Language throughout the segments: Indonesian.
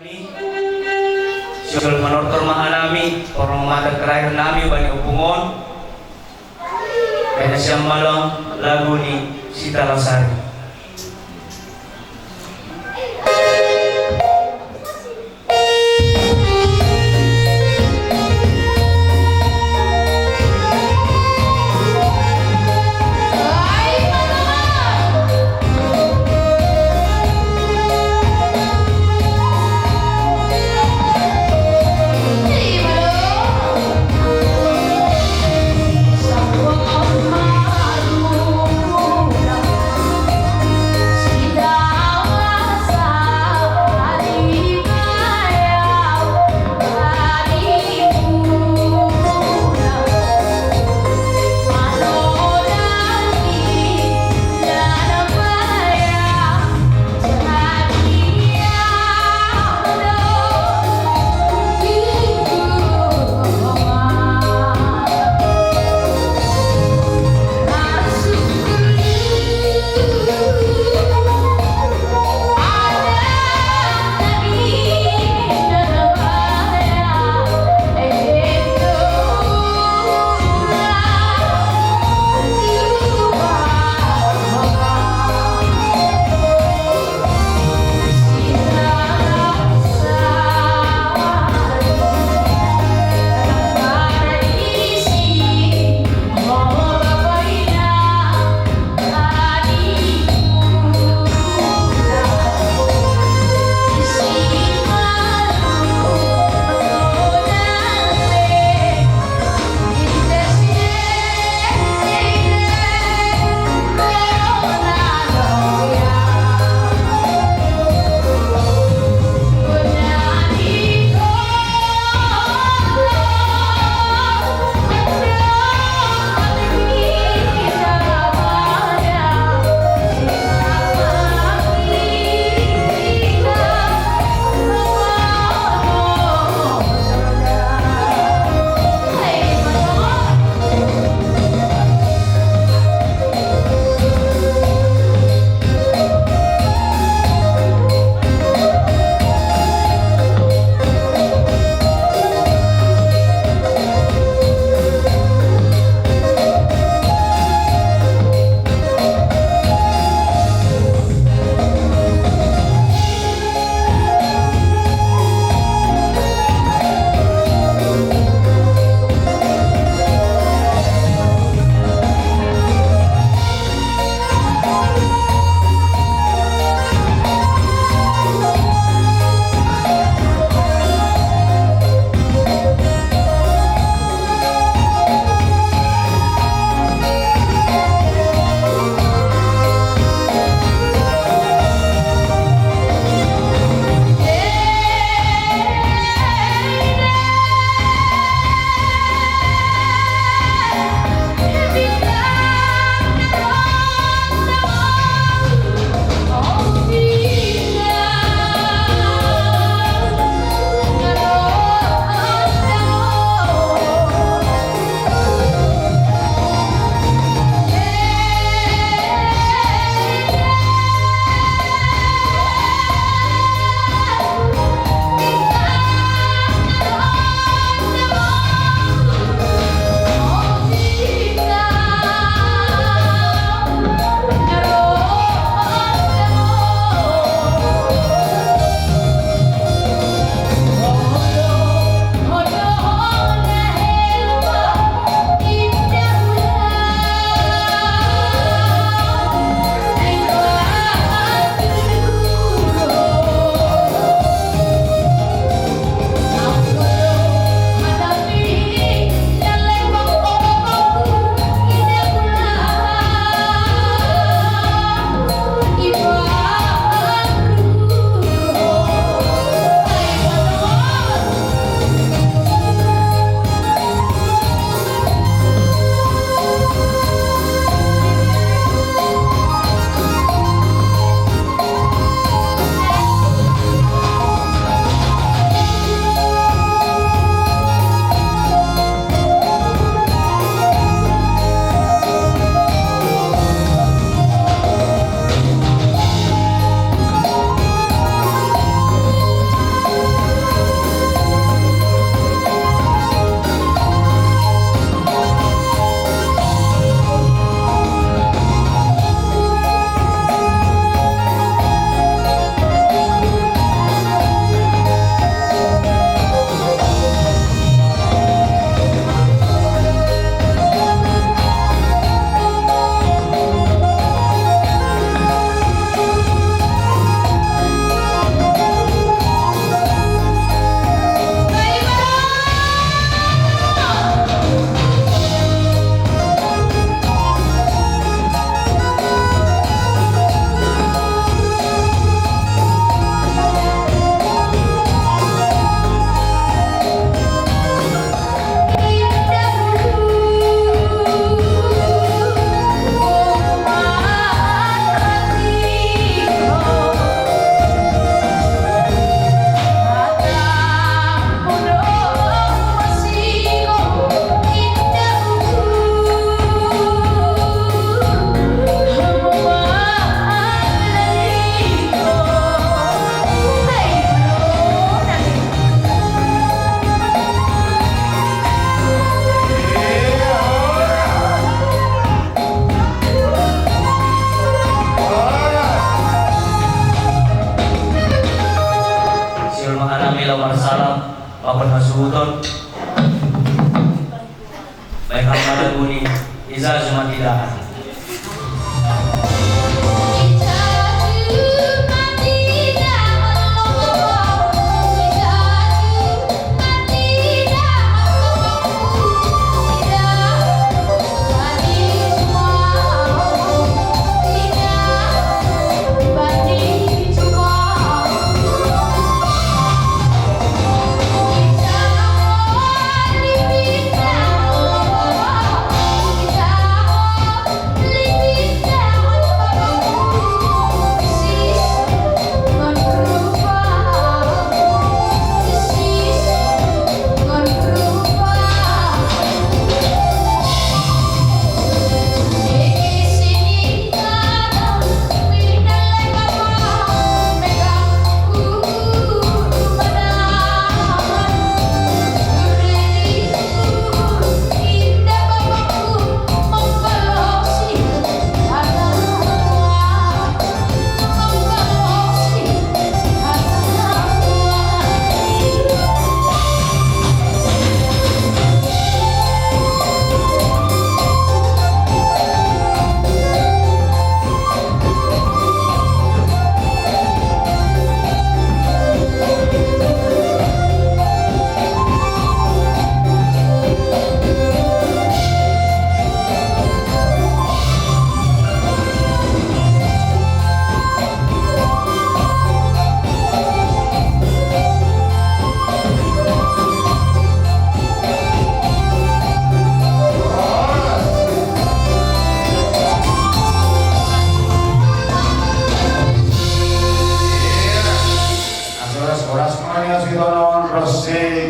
Sul manortor mahanami orang mata terakhir nami bani upungon kaya siyang malang lagu ni Sita Lasari. mahanami lamar salam maupun hasuton baik hamba guni Iza Zumatidaan.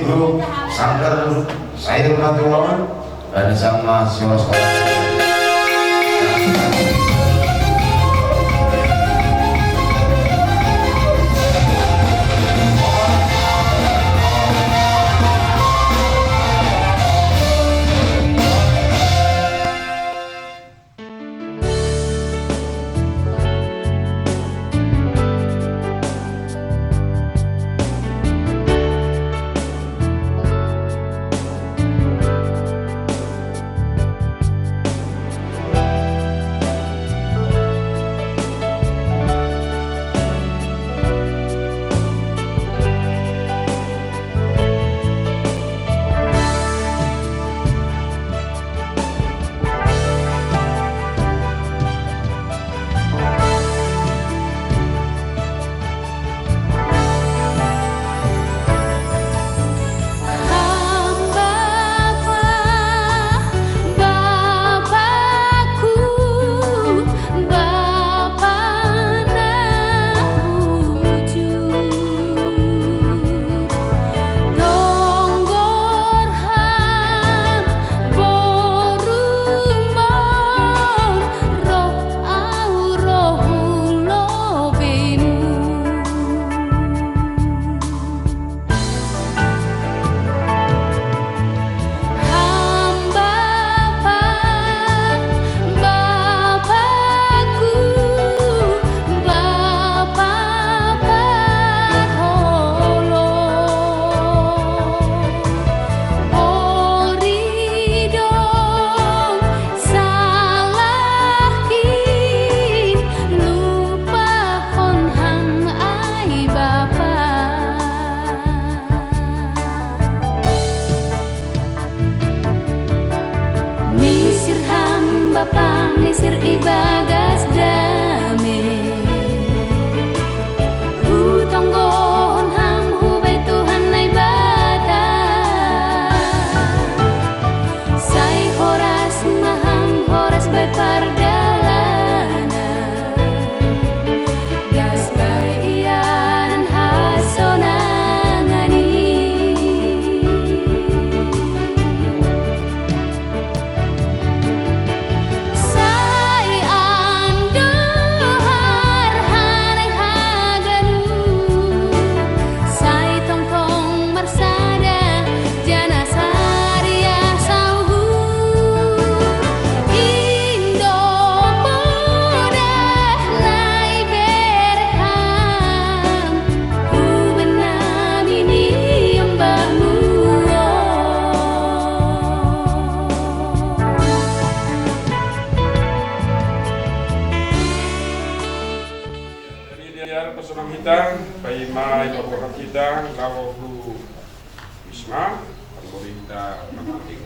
Grup Sangker Sayur Natural dan sama Siwa Sekolah. Pemerintah Lawohu Wisma, pemerintah penting.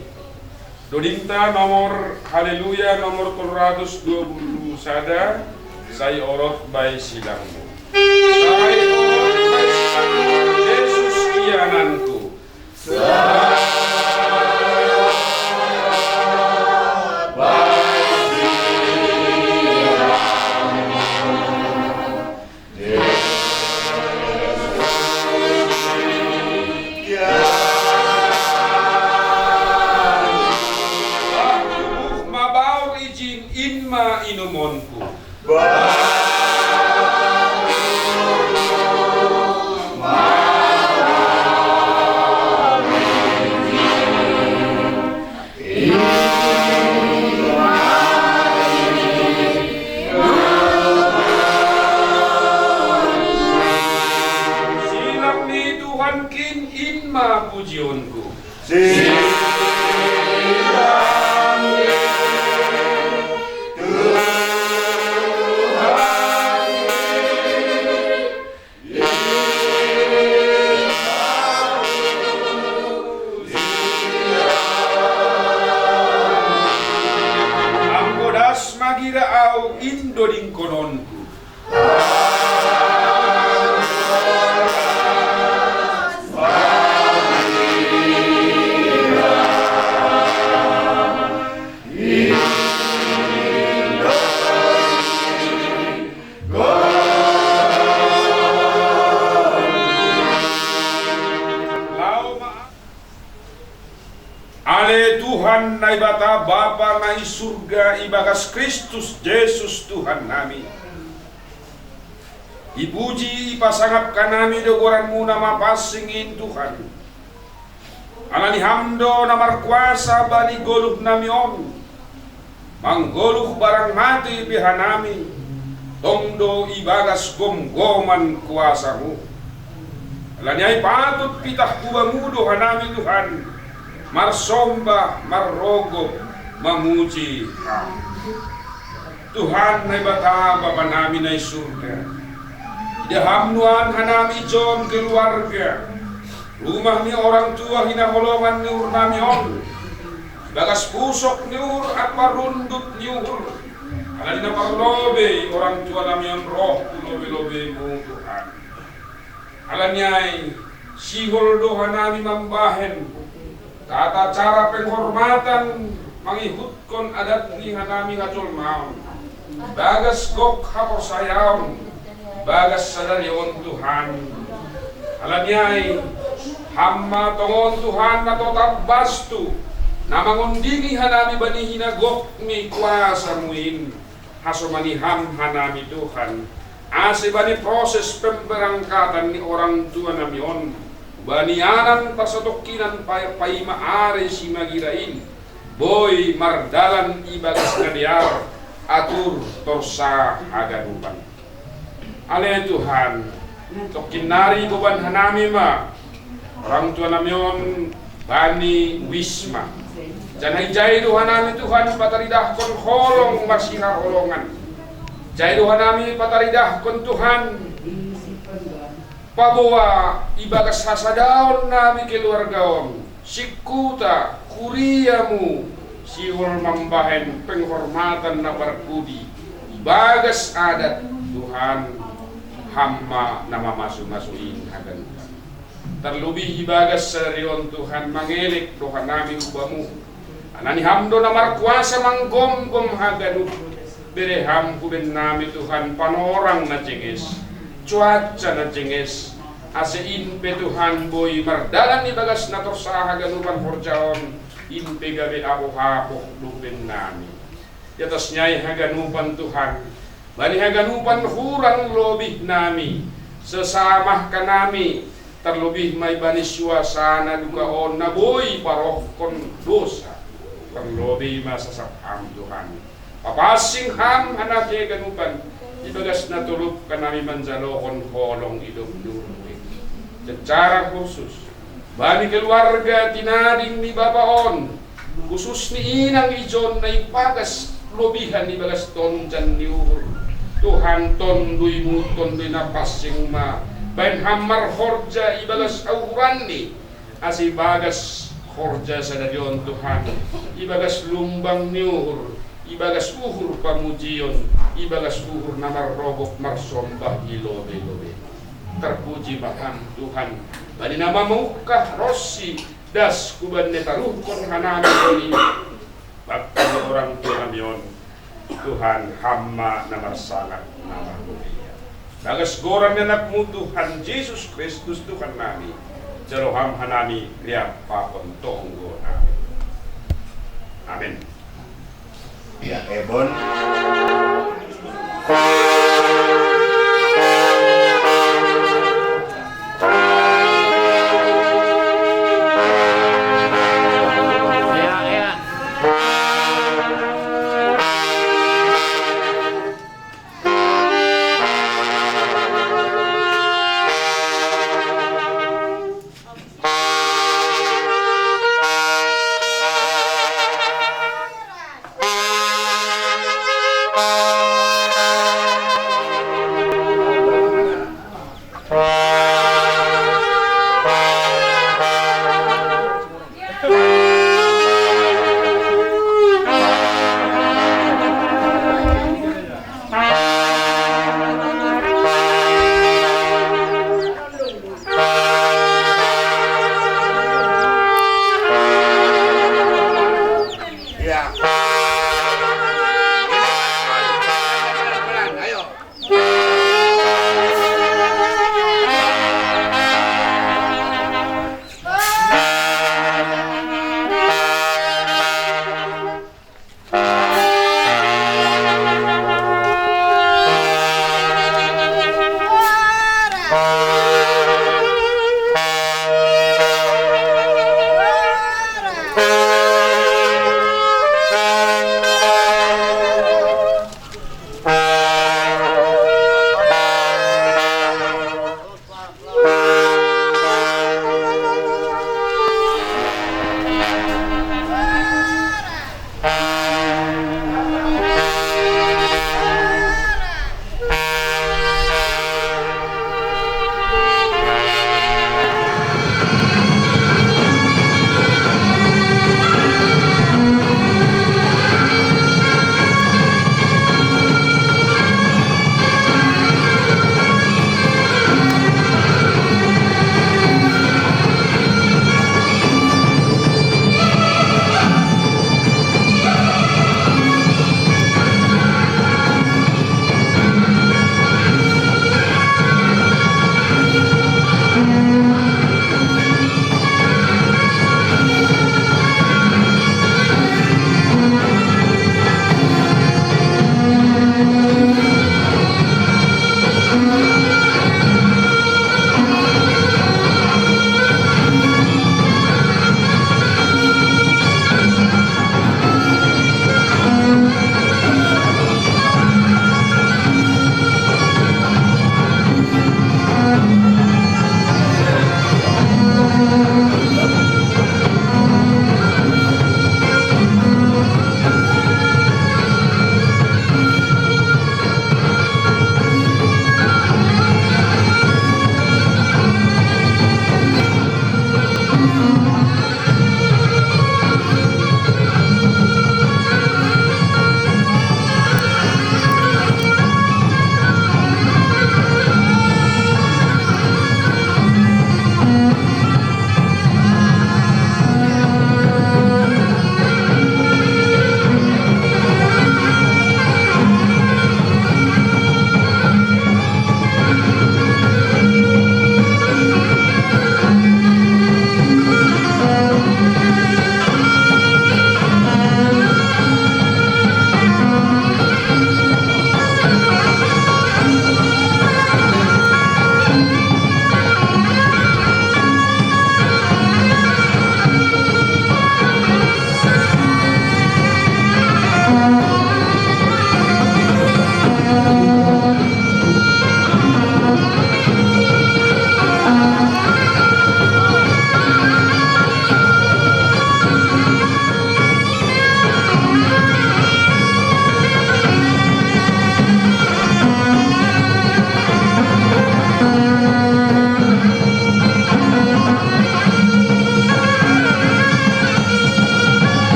Dodinta nomor haleluya nomor 320 sada, saya orot by silangmu. Saya orot by silangmu, Yesus kiananku. Inumonku. Silang ni Tuhan kin inma pujionku. Magiraau indo ding kononku. Ale Tuhan na ibata Bapa na isurga ibagas Kristus Yesus Tuhan nami. Ipuji ipasangap ka nami dogoranmu na mapasingin Tuhan. Alani hamdo na markuasa bani goluh nami on. Manggoluh barang mati biha nami. Tongdo ibagas gom-goman kuasamu. Alani ay patut pitah kubamu doha nami Tuhan. Marsomba, marrogo, mamuji Tuhan na ibata Bapa namin ay surga. Idahamnuan hanami John keluarga. Rumah ni orang tua hinaholongan ni ur nami on. Bagas pusok ni ur at marundut ni ur. Alin na parlobe orang tua nami on roh lobe-lobe mo Tuhan. Alan niya'y sihol doha nami mambahen. Tata cara penghormatan mangihutkan adat ni hanami ngacul maun. Bagas gok haporsayaon, bagas sadarion Tuhan. Alanyay, hamma tongon Tuhan na totab bastu, na mangundingi hanami bani hinagok mi kuasa muin, hasomaniham hanami Tuhan. Ase bani proses pemberangkatan ni orang tua namion. Banianan pasatokinan pay maare si magirain. Boy mardalan ibagas nadiar atur torsa agadupan. Ale Tuhan, tokinari buban hanami ma orang tua namion bani Wisma. Jangan jai Tuhan nami Tuhan pataridah kon holong masihar holongan. Jai Tuhan nami pataridah kon Tuhan pabawa ibagas hasadaon nami keluargaon sikuta kuriamu siwol mambahen penghormatan na barkudi ibagas adat Tuhan hamma na mamasu-masuin hagan terlebih ibagas sarion Tuhan mangelik Tuhan nami ubamu anani hamdo na markuasa manggom-gom hagan bereham kuben nami Tuhan panorang na cenges cuaca na cenges ase inpe Tuhan boy mardalan ibagas na torsaha ganupan forjaon inpe gabe apo-apo lupen nami yatas nyai haganupan Tuhan bani haganupan hurang lobih nami sesamah ka nami terlebih may bani suasana dukaon na boy parokon dosa terlebih masasapam Tuhan papasing ham anak ganupan ibagas na tulog ka nami manjalokon holong idog-duro secara khusus bani keluarga tinading ni babaon khusus ni inang ijon na ipagas lobihan ibagas ton jan niur Tuhan tonduy mo tonduy na pasing ma bain hammar khorja ibagas auranni asibagas khorja sadadion Tuhan ibagas lumbang niuhur ibagas uhur pamujion ibagas uhur namar rogok marsombah ilobe-lobe terpuji baham Tuhan bani nama maukah rossi das kuban netaruhkon hanami ini bakal orang tua mion Tuhan hamma namar sangat namar mulia bagas goran anakmu Tuhan Yesus Kristus Tuhan nami jaroham hanami riap pakon tonggo nami amin. Ya Ebon.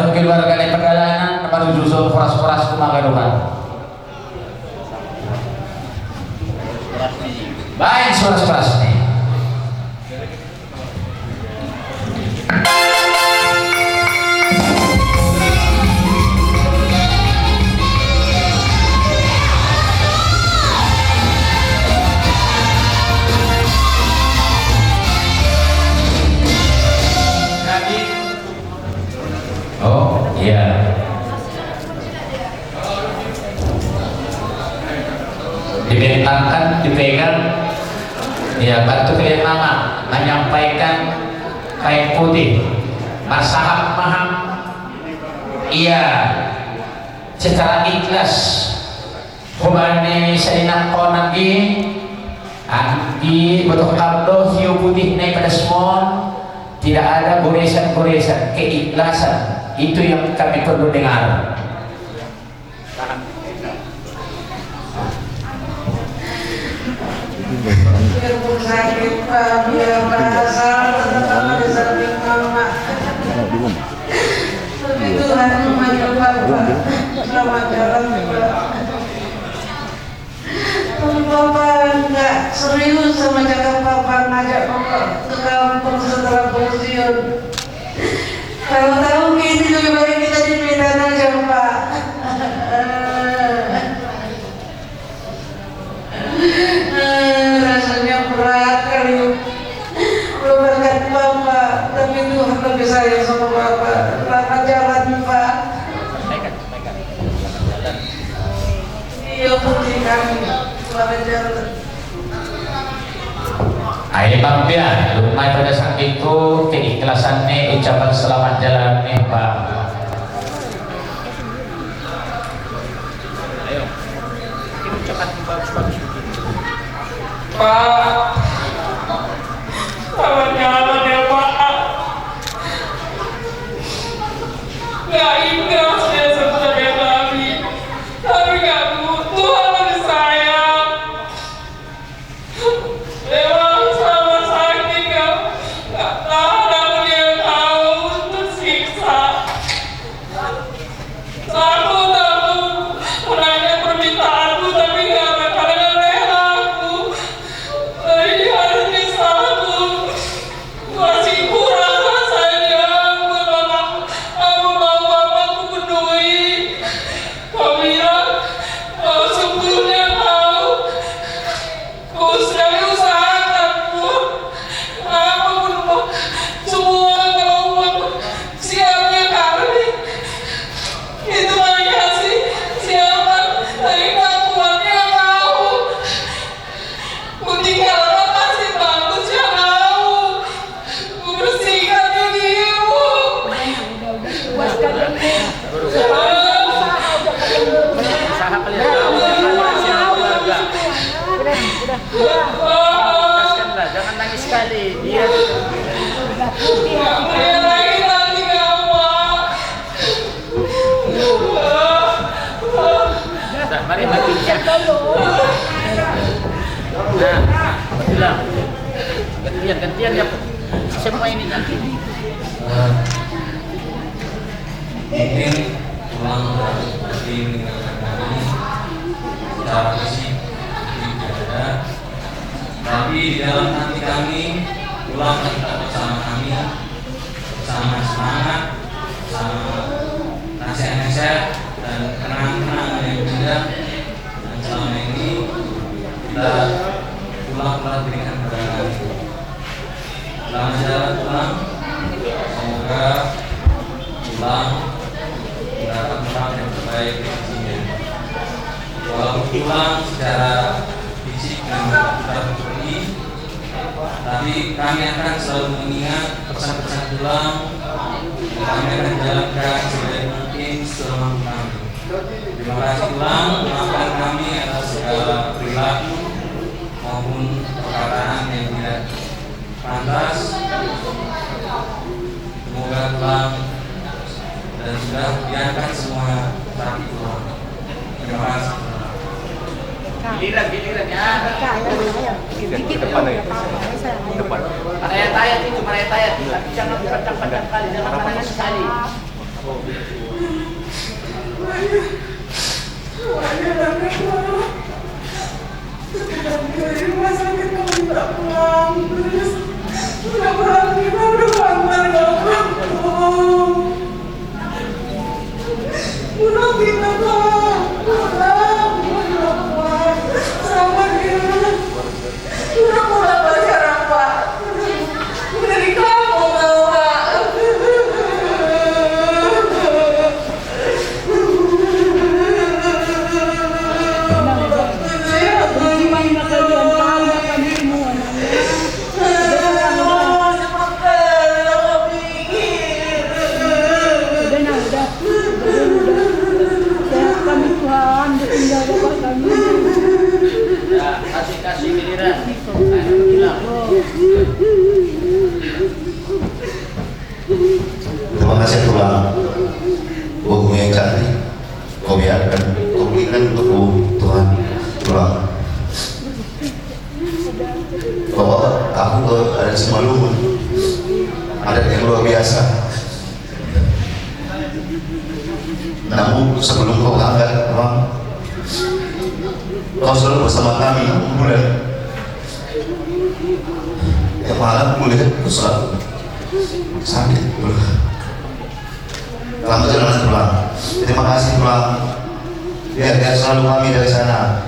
Atau keluarga di perjalanan menuju zona foras-foras Kumagadukan. Baik, foras-foras nih. Oh iya, dibentangkan, dipegang, ya bantu kalian mama menyampaikan kain putih, masalah paham, iya, secara ikhlas, hubungan saya konan di betul kabdo hiu putih naik pada semua, tidak ada goresan-goresan, keikhlasan. Itu yang kami perlu dengar. Biarpun sakit Pak, biar bahasa tetap ada samping mama. Tapi Tuhan memanggil Bapak, selamat jalan Pak. Tapi Bapak nggak serius sama cakap Bapak ngajak Bapak ke kampung setelah pensiun. Kalau tahu gitu lebih baik kita di Medan aja Pak. Rasanya berat kali berkat Bapak, tapi Tuhan lebih sayang sama Bapak. Selamat jalan Pak. Iya putih kami, selamat jalan. Ayo Bang Pia, lumai pada saat itu keikhlasannya ucapan selamat jalan nih Pak. Ayo, ini ucapan bagus-bagus. Pak, selamat jalan ya Pak. Gak ingat saya sebagai nabi, tapi gak butuh lebih sayang. Memang sama sakit gak tahan aku dia tahu tersiksa. Takut menanya permintaanku tapi gak bakalan rela aku. Tadi harus disambut. Masih kurang rasanya buat bapak. Aku mau bapakku penuhi. Kau bilang kau sebelumnya tahu. Kau sudah diusahakan pun. Apapun semua kalau siapnya kali. Itu banyak sih siapa tapi gak kuatnya mau. Ku tinggalkan masih bagus ya mau. Ku bersihkan gigimu. Usaha kalian tahu keluarga. Lepaskanlah, jangan nangis sekali. Dia Gak boleh lagi nanti gampang. sudah, mari ya. Nah, bilang gantian ya semua ini nanti. Mungkin ulang dari meninggalkan kami secara fisik tidak ada, tapi di dalam hati kami ulang tetap bersama kami, bersama semangat, bersama nasihat-nasihat dan kenangan-kenangan yang indah. Dan selama ini kita ulang berikan kepada kami. Selamat jalan pulang, semoga pulang mendapat tempat yang terbaik di sini. Walaupun pulang secara fisik memang sudah pergi, tapi kami akan selalu mengingat pesan-pesan pulang. Kami akan jalankan sebaik mungkin selama kami. Terima kasih pulang, maafkan kami atas segala perilaku maupun perkataan yang tidak pantas. Semoga pulang dan sudah biarkan semua sakit pulang. Terima kasih. Giliran ya. Depan. Maraya tayat itu, maraya tayat. Tapi jangan panjang-panjang kali, jangan panjang sekali. Dari rumah sakit kamu tak pulang, terus udah pulang kita udah antar kamu. Pulang kita pulang, sama dia. Udah pulang pacaran Pak. Dari kamu Pak. Kasih giliran. Hilang. Terima kasih Tuhan. Bumi yang cantik, kau biarkan, kau berikan untukku Tuhan. Tuhan, bahwa aku ke ada Simalungun, adat yang luar biasa. Namun sebelum kau angkat, Tuhan, kau selalu bersama kami 6 bulan. Tiap malam kulihat kau selalu sakit. Selamat jalan pulang. Terima kasih pulang. Biar selalu kami dari sana.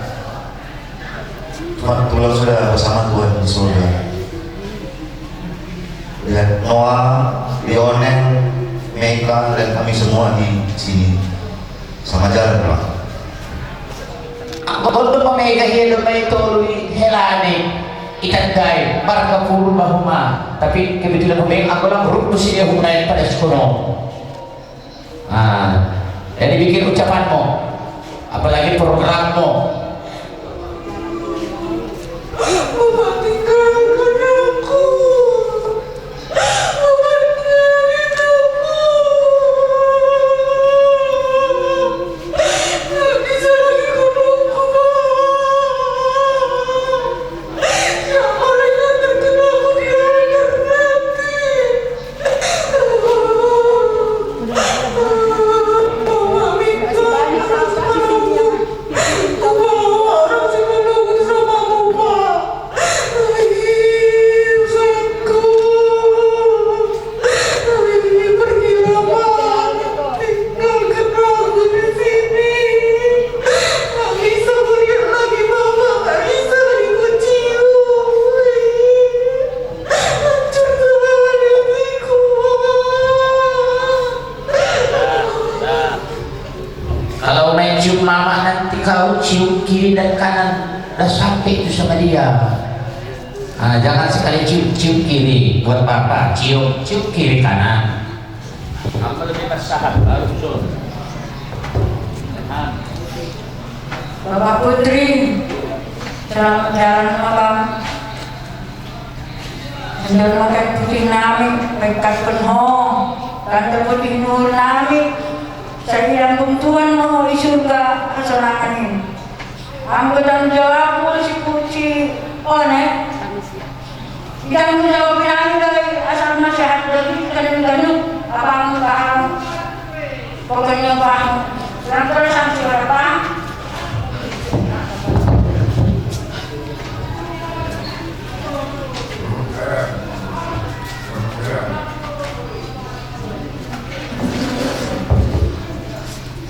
Pulang sudah bersama Tuhan di surga. Lihat Noah, Lionel, Meka dan kami semua di sini. Selamat jalan pulang. Ako doon pamega hiya lumay tuloy helani itagay marka puro bahuma tapi kebetulan humeng ako lang rukno siya humay pada sekono. Jadi bikin ucapan mo, apalagi program mo. Bapak tinggalkan aku. Bapak tinggalin aku. Gak bisa lagi menunggu, Pak. Yang orang yang terkena aku diangkat nanti. Bapak minta aku. Orang sih menunggu sama aku, Pak. Sayangku. Tapi pergilah, Pak. Tinggalkan aku di sini. Gak bisa melihat lagi Bapak. Gak bisa lagi kucium. Hancurkan hatiku, Pak. Kalau main cium mama nanti kau cium kiri dan kanan udah sampai itu sama dia. Jangan sekali cium kiri buat papa, cium kiri kanan. Apa lebih bersahabat baru usul. Bapak Putri, selamat jalan malam. Andal makan putih namin, pagkat penhong, kantor putih nur namin. Sa ilang buntuan mo, isurga, kasalanganin. Ang gandang jawab mo si Puchi, One, ilang mo jawab namin gawin, asal masyahad lagi, ganun-ganun, abang kahang, pagkanya bang, lang terus ang suara bang.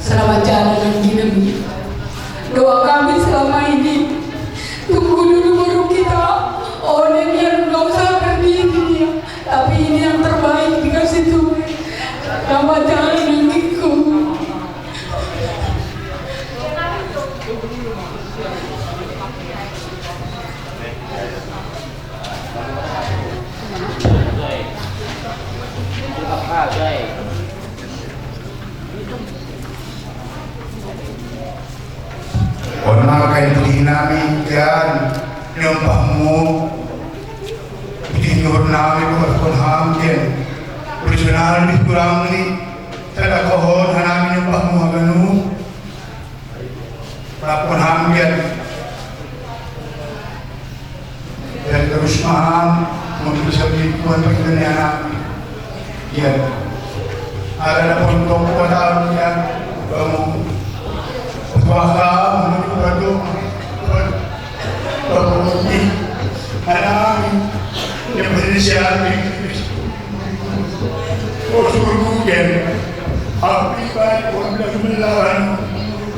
Selamat jalan lagi Nabi. Doa kami selama ini, tunggu dulu baru kita. Orang yang nggak usah berdiri dia, tapi ini yang terbaik dikasih Tuhan. Selamat jalan nantiku. Ona kain putih namin yan nyumpahmu putih nur namin bukan hamjen original di kurang ni tada kohon hanamin nyumpahmu haganu lapon hamjen dan terus maham membisa bikuan pagkanya namin yan ada na pun baik, orang bilang melawan.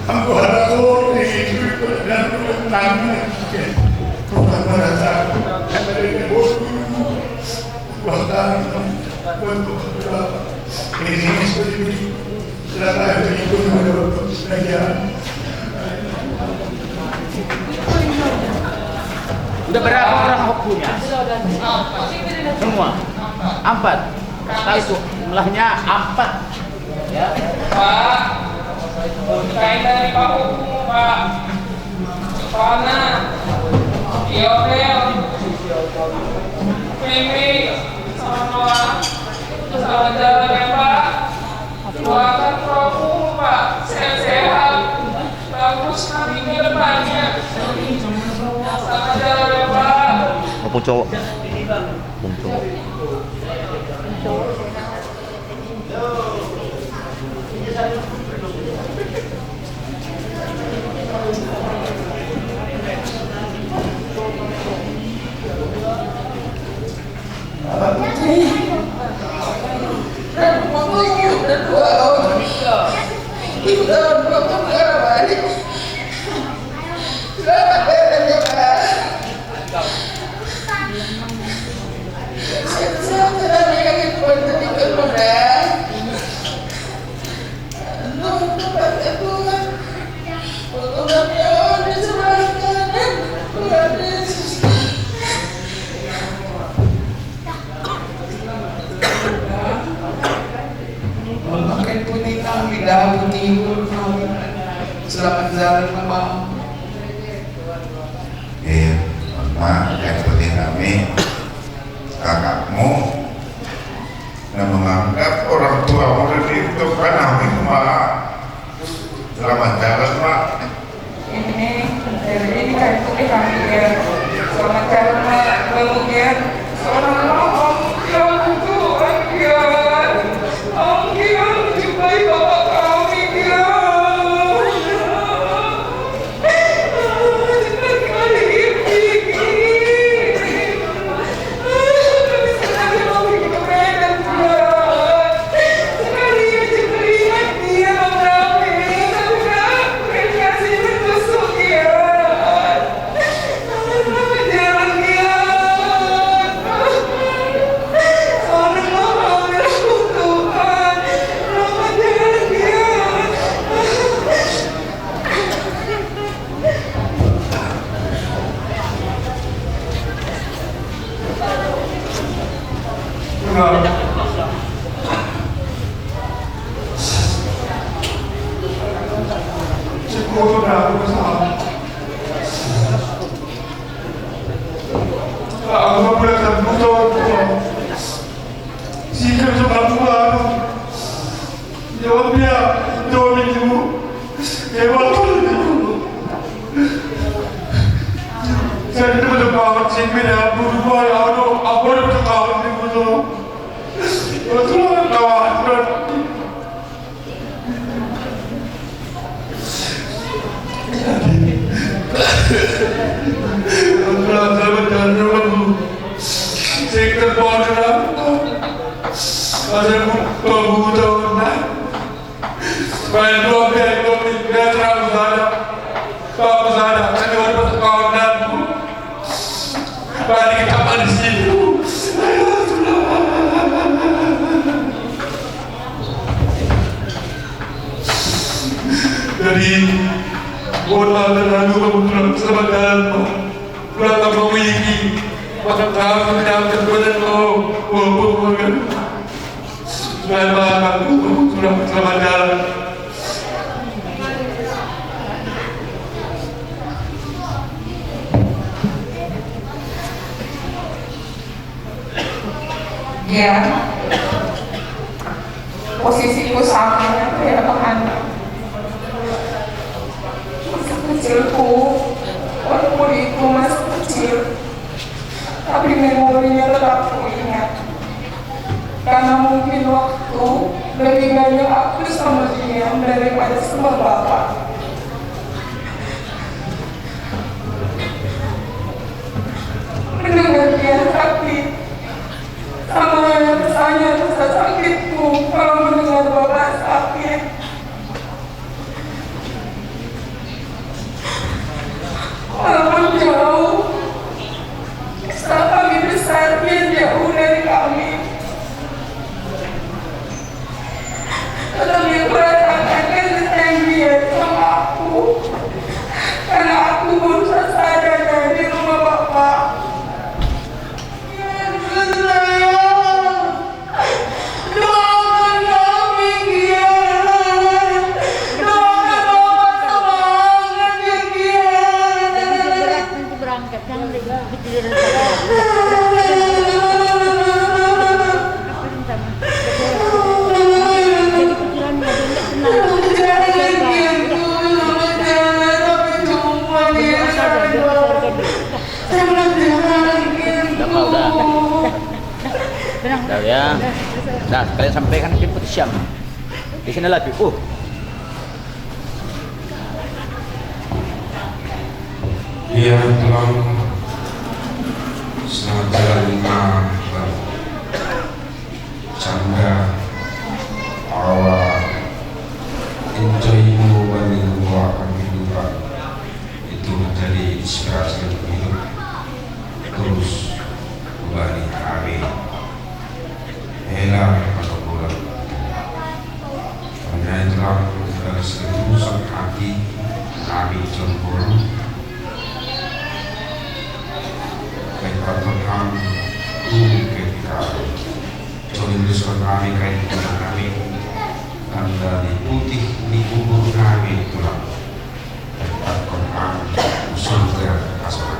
Aku harap kau itu dan tangan. Bukan merasa mereka bodoh. Bahkan untuk ini seperti ini. Selama itu menurut saya. Udah berapa orang hukumnya? Semua. 4. Kali itu jumlahnya 4. Ya. Pak, kain dari Pak Hukum, Pak. Pana, Yobel, Mimi, sama sama jalan ya Pak. Doakan Prof. Pak, sehat-sehat, bagus nanti ke depannya. Sama jalan ya Pak. Apa cowok? Cowok. Selamat jalan Mama. Mama, yang seperti kami, kakakmu, dan menganggap orang tuamu itu kan kami, Mak. Selamat jalan, Mak. Ini kan itu kami ya. Selamat jalan Mak. Kemudian seorang Om Kian jumpai bapak kami Kian. Ya, posisiku sama kayak anak. Masa kecilku, walaupun itu masih kecil, tapi memorinya tetap kuingat. Karena mungkin waktu lebih banyak aku sama dia daripada sama bapak. Mendengar dia sakit, sama rasanya rasa sakitku kalau mendengar bapak sakit. Selamat jalan Kianku, selamat jalan, sampai jumpa dia. Selamat jalan Kianku. Udah ya. Nah, kalian sampaikan jemput Syam. Di sini lagi. Dia telah selamat jalan Imam Canda awal enjoy bani gua kehidupan itu menjadi inspirasi untuk hidup terus bani kami elang pada bulan hanya telah dari ketulusan hati kami cemburu Tuhan kita tuliskan kami kain kami tanda di putih di kubur kami itulah tempat Quran surga asal.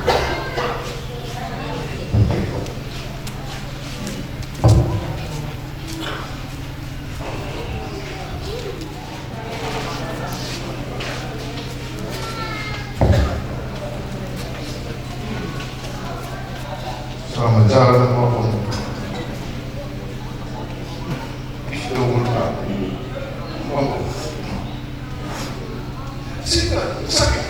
Selamat jalan maupun Istungul maupun sakit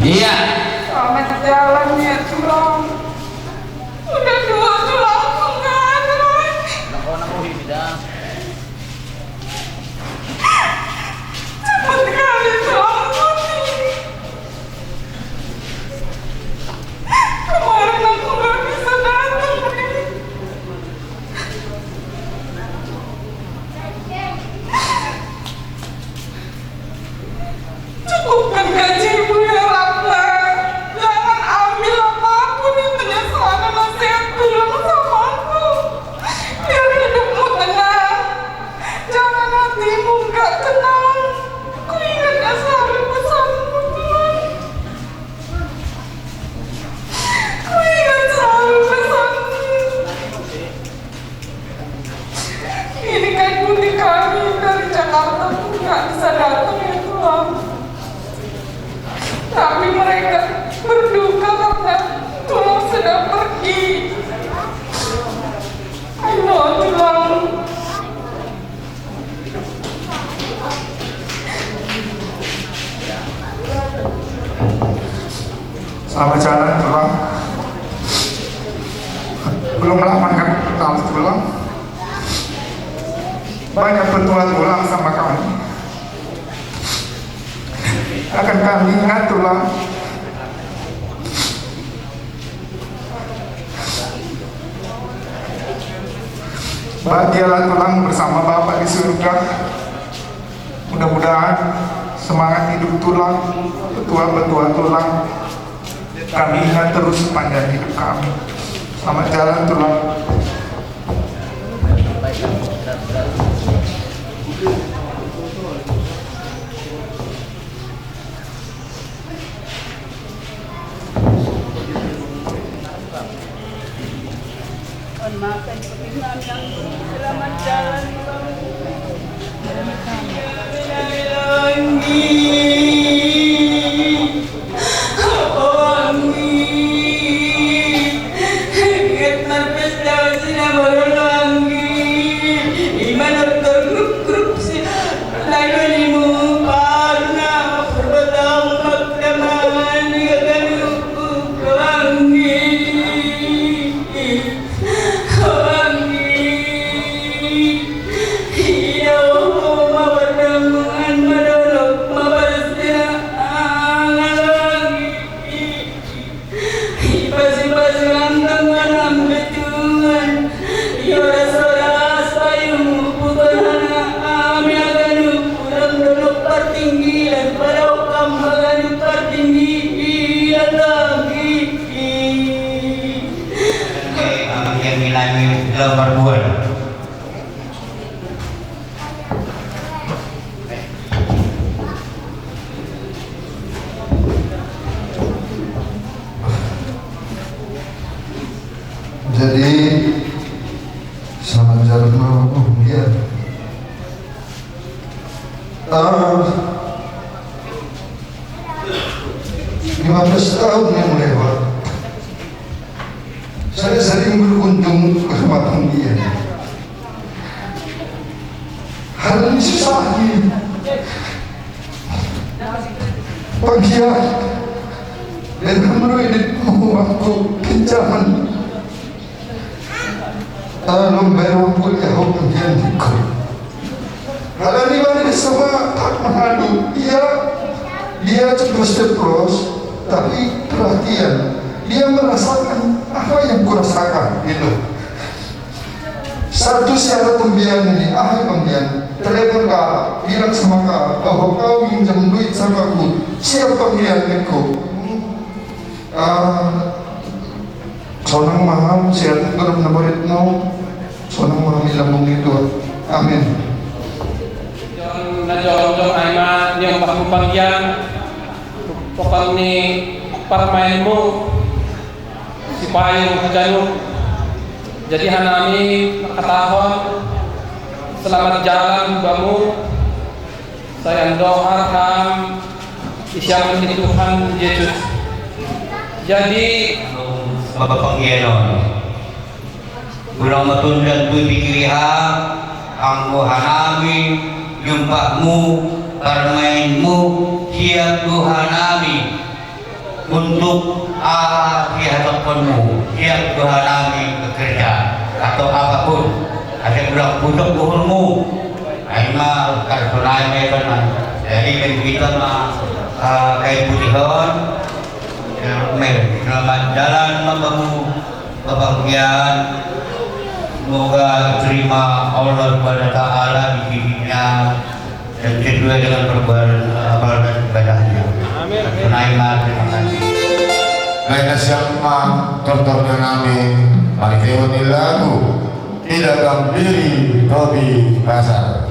Iya. Selamat jalan ya Tulang. Udah dua tulang kan. Cepat kali tulang putih. Kemarin aku gak bisa datang. Cukupkan gajimu ya Ratna. Jangan ambil apapun yang menyesal nasihat Tulang sama aku. Biar hidupmu tenang. Jangan hatimu gak tenang. Ku ingat gak selalu pesanmu Tulang. Ku ingat selalu pesanmu. Ini kan budi kami dari Jakarta pun gak bisa datang ya Tulang. Tapi mereka berduka karena Tulang sedang pergi. Ayo Tulang. Selamat jalan Tulang. Belum lama kan kita harus pulang. banyak petualang ulang sama kami. Akan kami ingat ulang. Bahagialah tulang bersama Bapak di surga. Mudah-mudahan semangat hidup tulang, petua-petua tulang, kami ingat terus sepanjang hidup kami. Selamat jalan tulang. Makan kepingan yang selamat jalan Jadi selamat jalan mau ya. 15 tahun yang lewat, saya sering berkunjung ke rumah dia. Hal ini susah bagian dan menurutmu waktu kencaman membayar kuliah ujian dikau. Hal ini mana sama tak mengadu. Dia ceplos-ceplos, tapi perhatian. Dia merasakan apa yang kurasakan gitu. Satu syarat pembiayaan ini, pembiayaan. Telepon kak, bilang sama kak bahwa kau minjam duit sama aku. Siap pembiayaanku. Sonang mahal, sihat belum nabarit no. Sonang mahal ilambung itu. Amin. Najong aima yang baku panggian pokok ni parmainmu si payung kejanuk. Jadi hanami katahon selamat jalan bamu. Saya doa ham isyam Tuhan Yesus. Jadi Bapak panggianon ulang matundan tu pikiriha anggo hanami jumpakmu permainmu siap Tuhanami untuk hadapanmu, siap Tuhanami bekerja atau apapun ada budak budak buhurmu aima kartonai medan jadi kan kita kayak putihon selamat jalan membangun kebahagiaan. Semoga terima Allah Subhanahu wa taala di sisinya dan sesuai dengan perbuatan amal dan ibadahnya. Amin. Terima kasih. Mereka siapa tortornya kami mari lagu tidak gambiri Robi Pasar.